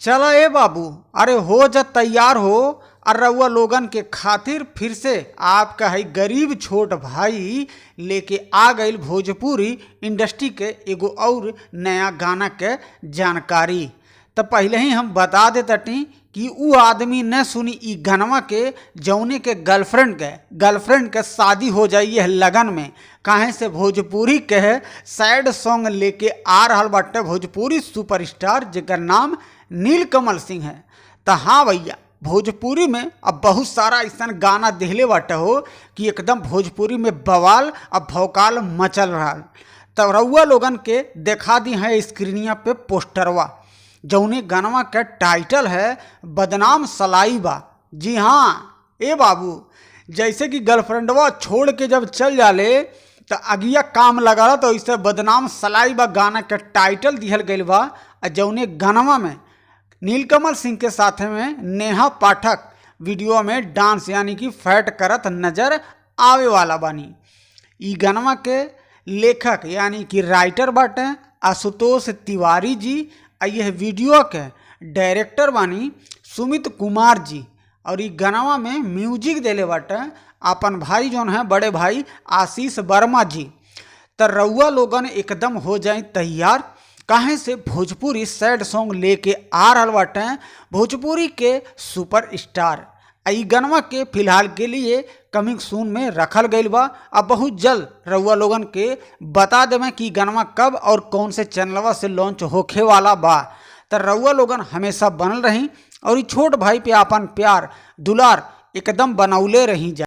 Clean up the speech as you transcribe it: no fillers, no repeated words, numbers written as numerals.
चला ए बाबू, अरे हो जा तैयार हो। और रउआ लोगन के खातिर फिर से आपका है गरीब छोट भाई लेके आ गईल भोजपुरी इंडस्ट्री के एगो और नया गाना के जानकारी। तो पहले ही हम बता देती कि उ आदमी न सुनी ई गनवा के जौने के गर्लफ्रेंड के शादी हो जाइए है लगन में। काहे से भोजपुरी के सैड सॉन्ग लेके आ रहा बाटे भोजपुरी सुपरस्टार जेकर नाम नीलकमल सिंह है। तो हाँ भैया, भोजपुरी में अब बहुत सारा ऐसा गाना दिखले बाटे हो कि एकदम भोजपुरी में बवाल अब भौकाल मचल रहा। तब रउआ लोगन के देखा दी है स्क्रीनिया पे पोस्टरवा जौने गानवा का टाइटल है बदनाम सलाइबा। जी हाँ ए बाबू, जैसे कि गर्लफ्रेंडवा छोड़ के जब चल जाले तो अगिया काम लगा तो इसे बदनाम सलाइबा गाना का टाइटल दिहल गइल बा। जौने गानवा में नीलकमल सिंह के साथ में नेहा पाठक वीडियो में डांस यानी कि फैट करत नजर आवे वाला बानी। ई गानवा के लेखक यानी कि राइटर बाटे आशुतोष तिवारी जी। यह वीडियो के डायरेक्टर बानी सुमित कुमार जी। और ई गानवा में म्यूजिक देले बाटे अपन भाई जौन है बड़े भाई आशीष वर्मा जी। तो रउआ लोगन एकदम हो जाए तैयार, काहे से भोजपुरी सैड सॉन्ग लेके आ रहा बाटे भोजपुरी के सुपरस्टार। ई गनवा के फिलहाल के लिए कमिंग सून में रखल गईल बा। अब बहुत जल्द रउआ लोगन के बता देवें कि गनवा कब और कौन से चैनलवा से लॉन्च होखे वाला बा। तो रउआ लोगन हमेशा बनल रही और छोट भाई पे अपन प्यार दुलार एकदम बनौले रही जा।